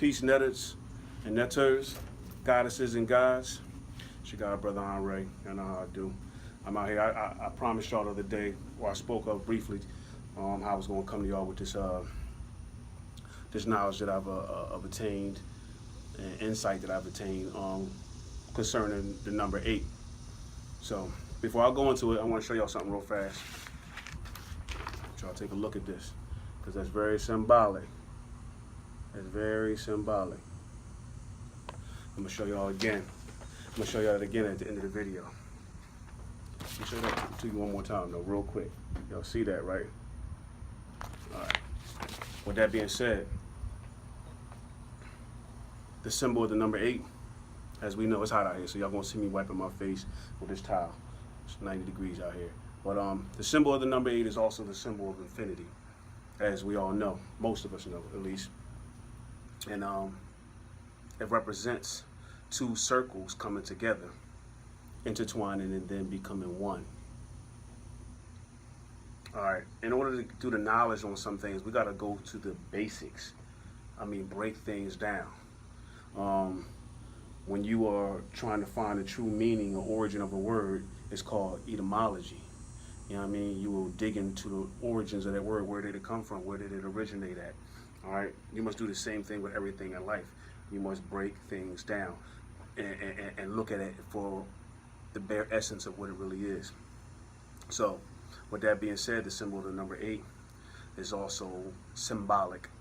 Peace netters and netters, goddesses and gods. It's your God, Brother Andre. You know how I do. I'm out here. I promised y'all the other day, or I spoke of briefly, how I was going to come to y'all with this this knowledge that I've attained, and insight that I've attained concerning the number 8. So before I go into it, I want to show y'all something real fast. Y'all take a look at this, because that's very symbolic. It's very symbolic. I'm gonna show y'all again. I'm gonna show y'all that again at the end of the video. Let me show that to you one more time, though, real quick. Y'all see that, right? All right. With that being said, the symbol of the number 8, as we know, it's hot out here, so y'all gonna see me wiping my face with this towel. It's 90 degrees out here. But the symbol of the number 8 is also the symbol of infinity, as we all know. Most of us know, at least. And it represents 2 circles coming together, intertwining and then becoming one. All right, in order to do the knowledge on some things, we got to go to the basics. I mean, break things down. When you are trying to find the true meaning or origin of a word, it's called etymology. You know what I mean? You will dig into the origins of that word. Where did it come from? Where did it originate at? All right, you must do the same thing with everything in life. You must break things down and look at it for the bare essence of what it really is. So, with that being said, the symbol of the number 8 is also symbolic.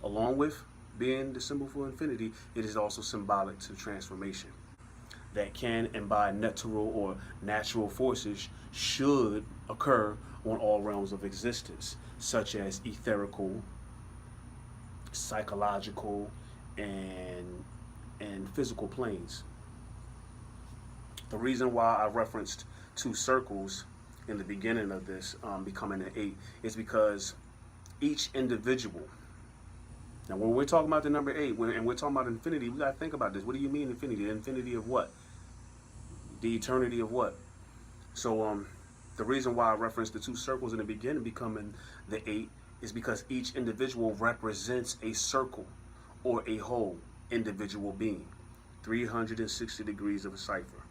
Along with being the symbol for infinity, it is also symbolic to transformation that can and by natural or natural forces should occur on all realms of existence, such as etherical, psychological, and physical planes. The reason why I referenced 2 circles in the beginning of this becoming an 8 is because each individual. Now, when we're talking about the number 8, and we're talking about infinity, we gotta think about this. What do you mean infinity? The infinity of what? The eternity of what? So, the reason why I referenced the 2 circles in the beginning becoming the 8 is because each individual represents a circle or a whole individual being. 360 degrees of a cipher.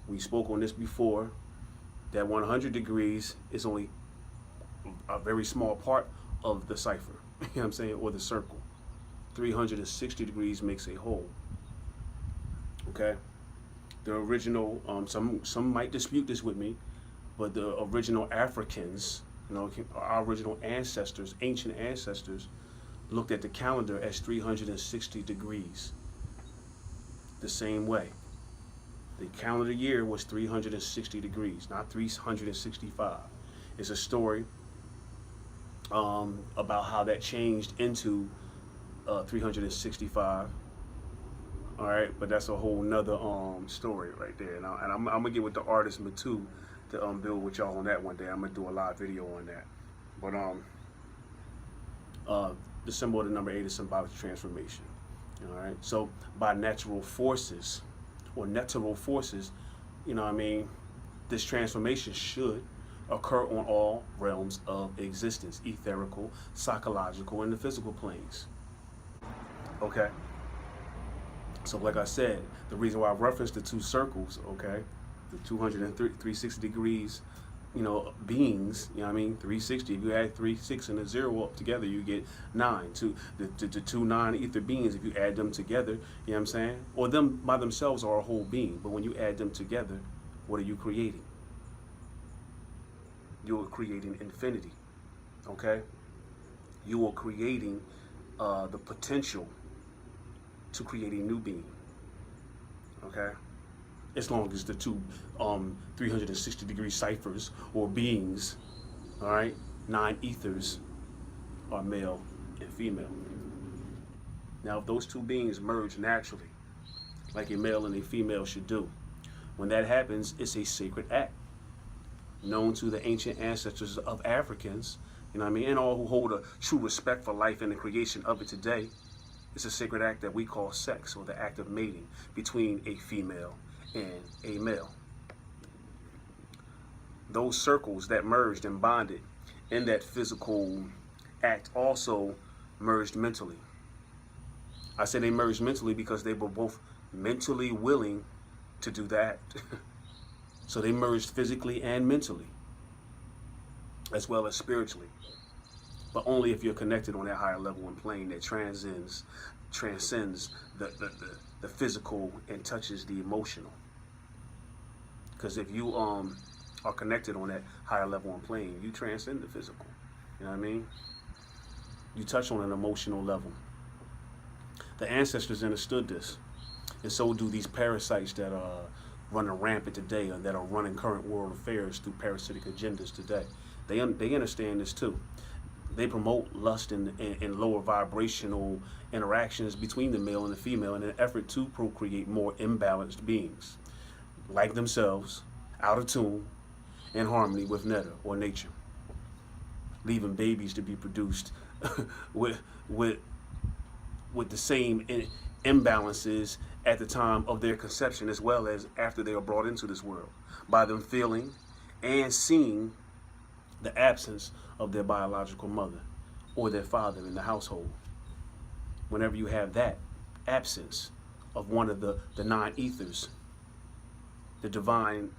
We spoke on this before, that 100 degrees is only a very small part of the cipher, you know what I'm saying, or the circle. 360 degrees makes a whole. Okay? The original, some might dispute this with me, but the original Africans, you know, our original ancestors, ancient ancestors, looked at the calendar as 360 degrees. The same way. The calendar year was 360 degrees, not 365. It's a story about how that changed into 365. All right, but that's a whole nother story right there. And I'm gonna get with the artist Matu to build with y'all on that one day. I'm gonna do a live video on that. But the symbol of the number 8 is symbolic transformation. All right, so by natural forces or natural forces, you know what I mean, this transformation should occur on all realms of existence, etherical, psychological, and the physical planes. Okay. So like I said, the reason why I referenced the 2 circles, okay, the 360 degrees, you know, beings, you know what I mean, 360, if you add 3, 6, and a 0 up together, you get 9. The 2 non-ether beings, if you add them together, you know what I'm saying, or them by themselves are a whole being, but when you add them together, what are you creating? You are creating infinity, okay? You are creating the potential to create a new being, okay? As long as the 2 360 degree ciphers or beings, all right, 9 ethers are male and female. Now, if those 2 beings merge naturally, like a male and a female should do, when that happens, it's a sacred act known to the ancient ancestors of Africans, you know what I mean, and all who hold a true respect for life and the creation of it today. It's a sacred act that we call sex, or the act of mating between a female and a male. Those circles that merged and bonded in that physical act also merged mentally. I say they merged mentally because they were both mentally willing to do that. So they merged physically and mentally, as well as spiritually. But only if you're connected on that higher level and plane that transcends the physical and touches the emotional. Because if you are connected on that higher level and plane, you transcend the physical. You know what I mean? You touch on an emotional level. The ancestors understood this, and so do these parasites that are running rampant today, and that are running current world affairs through parasitic agendas today. They understand this too. They promote lust and lower vibrational interactions between the male and the female in an effort to procreate more imbalanced beings, like themselves, out of tune, in harmony with netta or nature, leaving babies to be produced with the same imbalances at the time of their conception as well as after they are brought into this world, by them feeling and seeing the absence of their biological mother or their father in the household. Whenever you have that absence of one of the nine ethers, the divine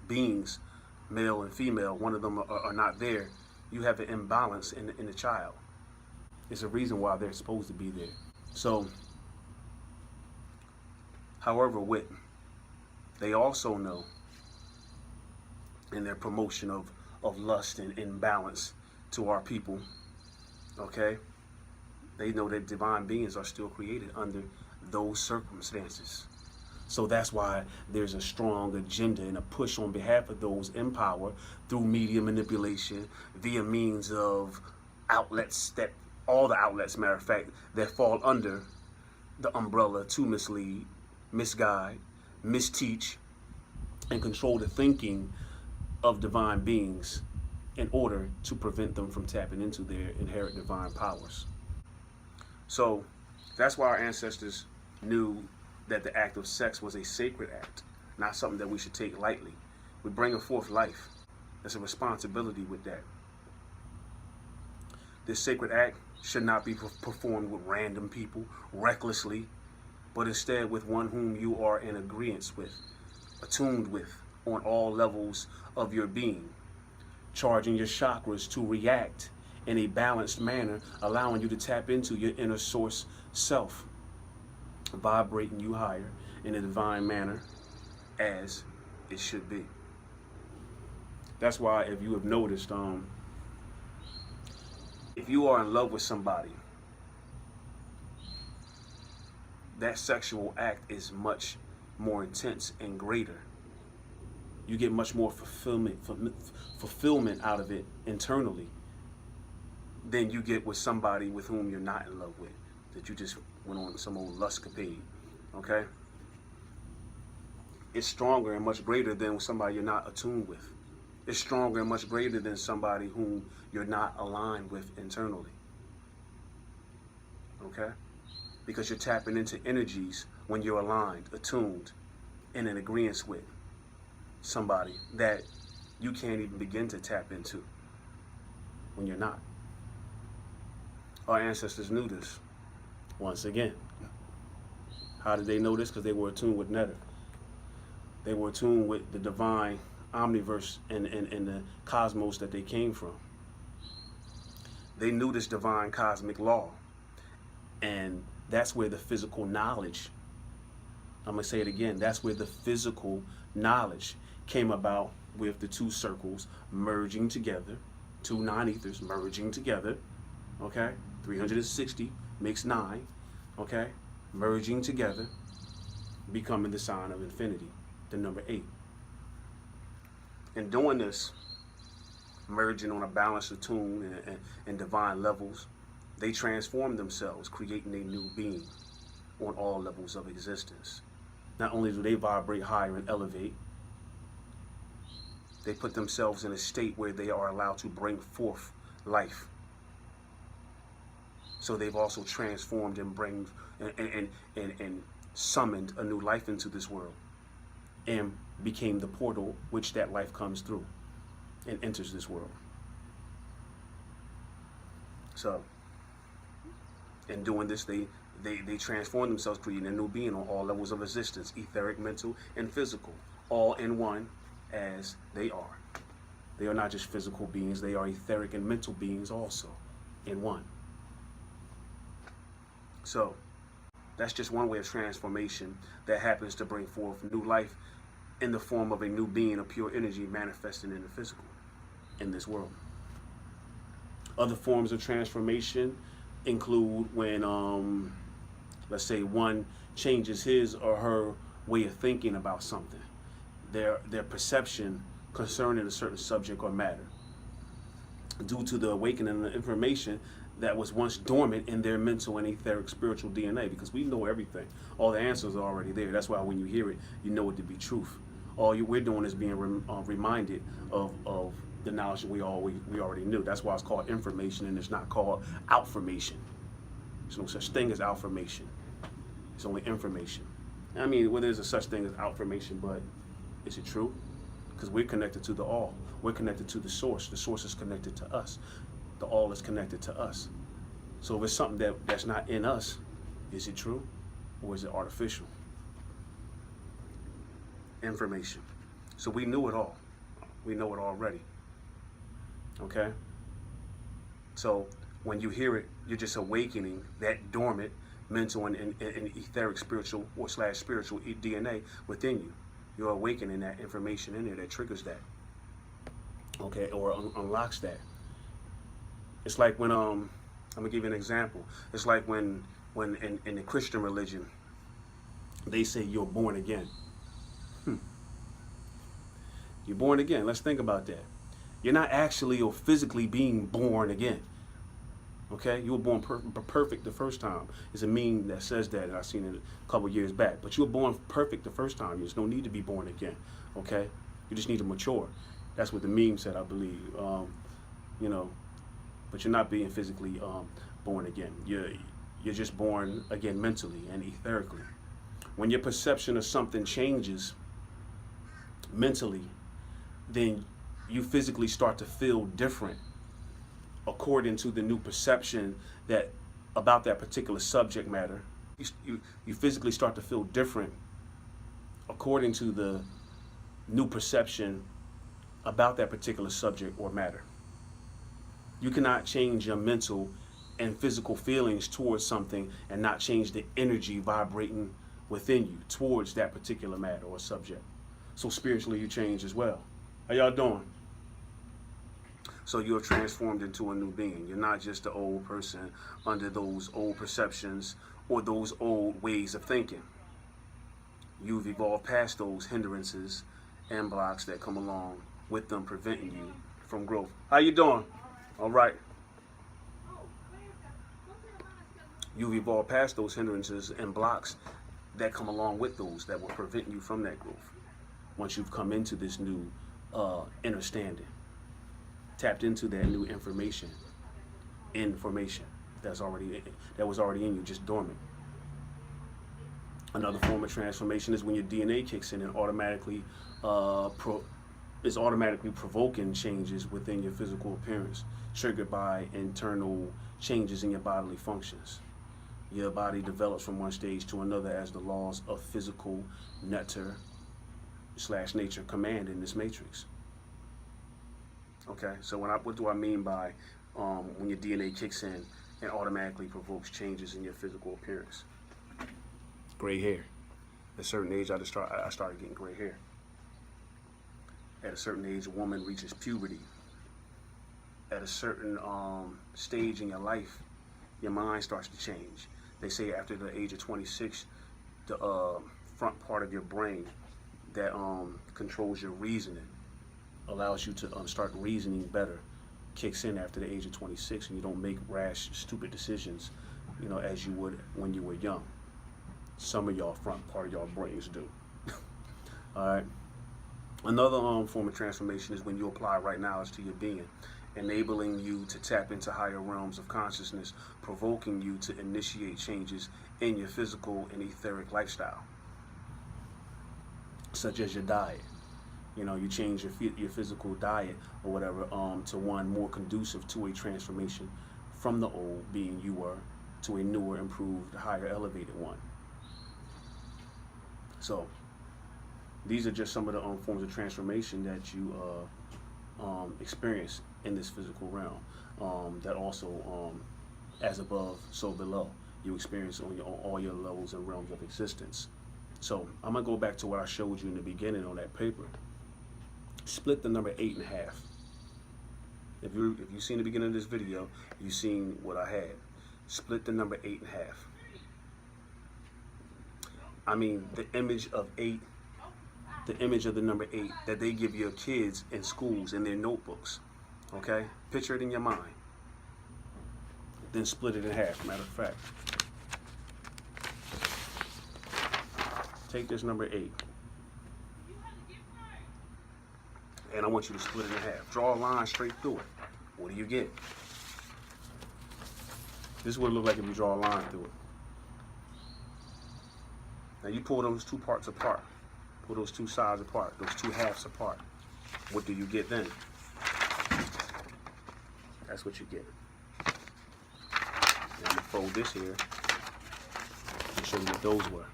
beings, male and female, one of them are not there, you have an imbalance in the child. It's a reason why they're supposed to be there. So, however, they also know in their promotion of lust and imbalance to our people, okay, they know that divine beings are still created under those circumstances. So that's why there's a strong agenda and a push on behalf of those in power through media manipulation via means of outlets, that all the outlets, matter of fact, that fall under the umbrella to mislead, misguide, misteach, and control the thinking of divine beings in order to prevent them from tapping into their inherent divine powers. So that's why our ancestors knew that the act of sex was a sacred act, not something that we should take lightly. We're bringing forth life. There's a responsibility with that. This sacred act should not be performed with random people, recklessly, but instead with one whom you are in agreement with, attuned with, on all levels of your being, charging your chakras to react in a balanced manner, allowing you to tap into your inner source self, vibrating you higher in a divine manner as it should be. That's why, if you have noticed, if you are in love with somebody, that sexual act is much more intense and greater. You get much more fulfillment out of it internally than you get with somebody with whom you're not in love with, that you just went on some old lustcapade, okay? It's stronger and much greater than somebody you're not attuned with. It's stronger and much greater than somebody whom you're not aligned with internally, okay? Because you're tapping into energies when you're aligned, attuned, and in agreement with somebody that you can't even begin to tap into when you're not. Our ancestors knew this. Once again, how did they know this? Because they were attuned with netta. They were attuned with the divine omniverse and the cosmos that they came from. They knew this divine cosmic law, and that's where the physical knowledge, I'm going to say it again, that's where the physical knowledge came about, with the two circles merging together, two non-ethers merging together, okay? 360 makes 9, okay? Merging together, becoming the sign of infinity, the number 8. In doing this, merging on a balanced attune and divine levels, they transform themselves, creating a new being on all levels of existence. Not only do they vibrate higher and elevate, they put themselves in a state where they are allowed to bring forth life. So they've also transformed and summoned a new life into this world, and became the portal which that life comes through and enters this world. So In doing this, they transform themselves, creating a new being on all levels of existence, etheric, mental, and physical, all in one as they are. They are not just physical beings, they are etheric and mental beings also in one. So that's just one way of transformation that happens to bring forth new life in the form of a new being of pure energy manifesting in the physical in this world. Other forms of transformation include when, let's say, one changes his or her way of thinking about something, their perception concerning a certain subject or matter, due to the awakening of information that was once dormant in their mental and etheric spiritual DNA, because we know everything. All the answers are already there. That's why when you hear it, you know it to be truth. We're doing is being reminded of the knowledge that we already knew. That's why it's called information and it's not called outformation. There's no such thing as outformation. It's only information. I mean, well, there's a such thing as outformation, but is it true? Because we're connected to the all. We're connected to the source. The source is connected to us. The all is connected to us. So if it's something that's not in us, is it true or is it artificial? Information. So we knew it all. We know it already. Okay? So when you hear it, you're just awakening that dormant mental and etheric spiritual or / spiritual DNA within you. You're awakening that information in there that triggers that. Okay? Or unlocks that. It's like when, I'm gonna give you an example. It's like when in the Christian religion, they say you're born again. You're born again. Let's think about that. You're not actually or physically being born again. Okay? You were born perfect the first time. It's a meme that says that, and I seen it a couple years back. But you were born perfect the first time. There's no need to be born again. Okay? You just need to mature. That's what the meme said, I believe. But you're not being physically born again. You're just born again mentally and etherically. When your perception of something changes mentally, then you physically start to feel different according to the new perception that about that particular subject matter. You physically start to feel different according to the new perception about that particular subject or matter. You cannot change your mental and physical feelings towards something and not change the energy vibrating within you towards that particular matter or subject. So spiritually you change as well. How y'all doing? So you are transformed into a new being. You're not just the old person under those old perceptions or those old ways of thinking. You've evolved past those hindrances and blocks that come along with them preventing you from growth. How you doing? All right. You've evolved past those hindrances and blocks that come along with those that will prevent you from that growth. Once you've come into this new understanding, tapped into that new information that was already in you, just dormant. Another form of transformation is when your DNA kicks in and automatically provoking changes within your physical appearance, triggered by internal changes in your bodily functions. Your body develops from one stage to another as the laws of physical nature command in this matrix. Okay, so what do I mean by when your DNA kicks in and automatically provokes changes in your physical appearance? Gray hair. At a certain age, I started getting gray hair. At a certain age, a woman reaches puberty. At a certain stage in your life, your mind starts to change. They say after the age of 26, the front part of your brain that controls your reasoning, allows you to start reasoning better, kicks in after the age of 26, and you don't make rash, stupid decisions, as you would when you were young. Some of y'all front part of y'all brains do. All right. Another form of transformation is when you apply right knowledge to your being, enabling you to tap into higher realms of consciousness, provoking you to initiate changes in your physical and etheric lifestyle, such as your diet. You change your physical diet or whatever to one more conducive to a transformation from the old being you were to a newer, improved, higher, elevated one. So these are just some of the forms of transformation that you experience in this physical realm. That also, as above, so below, you experience on all your levels and realms of existence. So I'm gonna go back to what I showed you in the beginning on that paper. Split the number 8 in half. If you've seen the beginning of this video, you've seen what I had. Split the number 8 in half. I mean, the image of 8, the image of the number 8 that they give your kids in schools in their notebooks. Okay? Picture it in your mind. Then split it in half, matter of fact. Take this number 8. And I want you to split it in half. Draw a line straight through it. What do you get? This is what it looks like if you draw a line through it. Now you pull those two parts apart. Pull those two sides apart, those two halves apart. What do you get then? That's what you get. Now I'm gonna fold this here and show you what those were.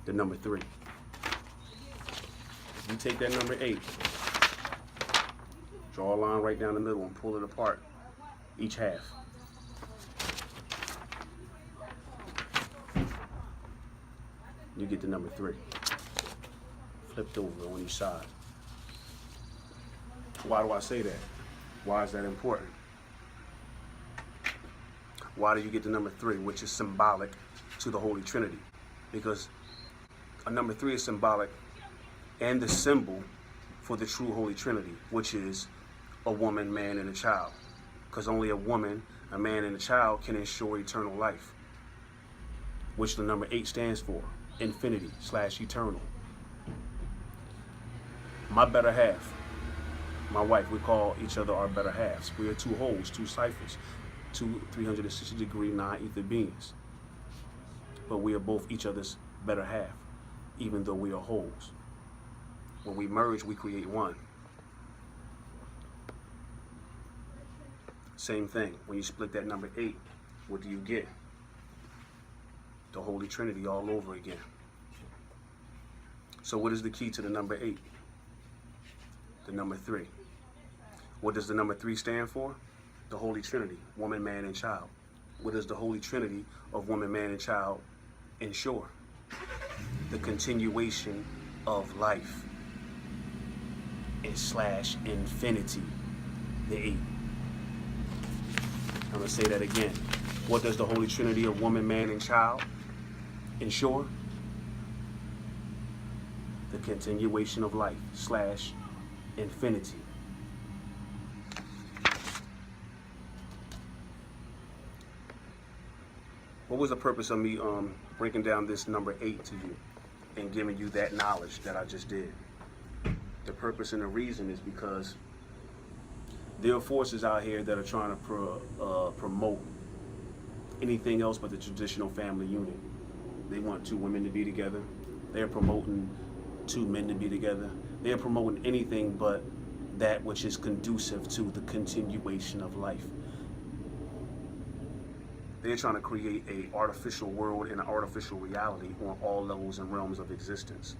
The number 3. You take that number 8, draw a line right down the middle and pull it apart, each half. You get the number 3, flipped over on each side. Why do I say that? Why is that important? Why do you get the number 3, which is symbolic to the Holy Trinity? Because a number 3 is symbolic and the symbol for the true Holy Trinity, which is a woman, man, and a child. Because only a woman, a man, and a child can ensure eternal life, which the number 8 stands for, infinity/eternal. My better half, my wife, we call each other our better halves. We are two wholes, two ciphers, two 360-degree non-ether beings. But we are both each other's better half, even though we are wholes. When we merge, we create one. Same thing. When you split that number 8, what do you get? The Holy Trinity all over again. So what is the key to the number 8? The number 3. What does the number 3 stand for? The Holy Trinity, woman, man, and child. What does the Holy Trinity of woman, man, and child ensure? The continuation of life. / infinity, the 8. I'm going to say that again. What does the Holy Trinity of woman, man, and child ensure? The continuation of life / infinity. What was the purpose of me breaking down this number 8 to you and giving you that knowledge that I just did? The purpose and the reason is because there are forces out here that are trying to promote anything else but the traditional family unit. They want 2 women to be together. They're promoting 2 men to be together. They're promoting anything but that which is conducive to the continuation of life. They're trying to create an artificial world and an artificial reality on all levels and realms of existence,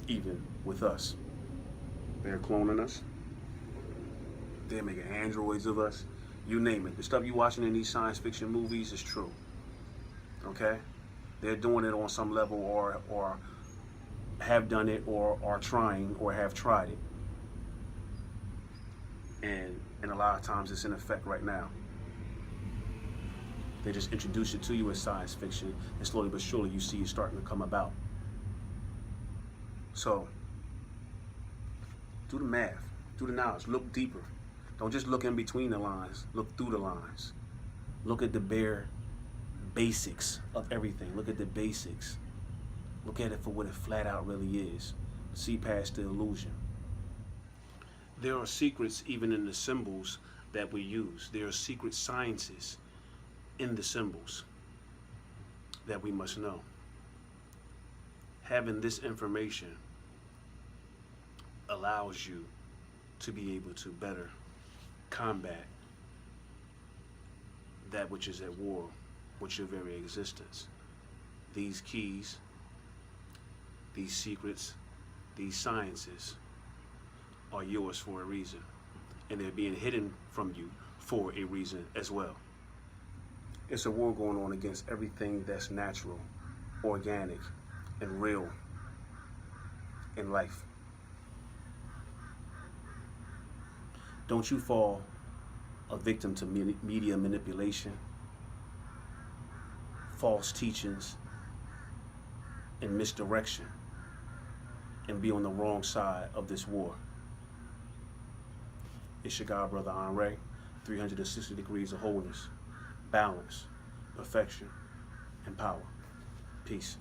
even with us. They're cloning us. They're making androids of us. You name it. The stuff you're watching in these science fiction movies is true. Okay? They're doing it on some level or have done it or are trying or have tried it. And a lot of times it's in effect right now. They just introduce it to you as science fiction, and slowly but surely you see it starting to come about. So, do the math, do the knowledge, look deeper. Don't just look in between the lines, look through the lines. Look at the bare basics of everything. Look at the basics. Look at it for what it flat out really is. See past the illusion. There are secrets even in the symbols that we use. There are secret sciences in the symbols that we must know. Having this information allows you to be able to better combat that which is at war with your very existence. These keys, these secrets, these sciences are yours for a reason, and they're being hidden from you for a reason as well. It's a war going on against everything that's natural, organic, and real in life. Don't you fall a victim to media manipulation, false teachings, and misdirection, and be on the wrong side of this war. It's your God, Brother Henri, 360 degrees of wholeness, balance, perfection, and power. Peace.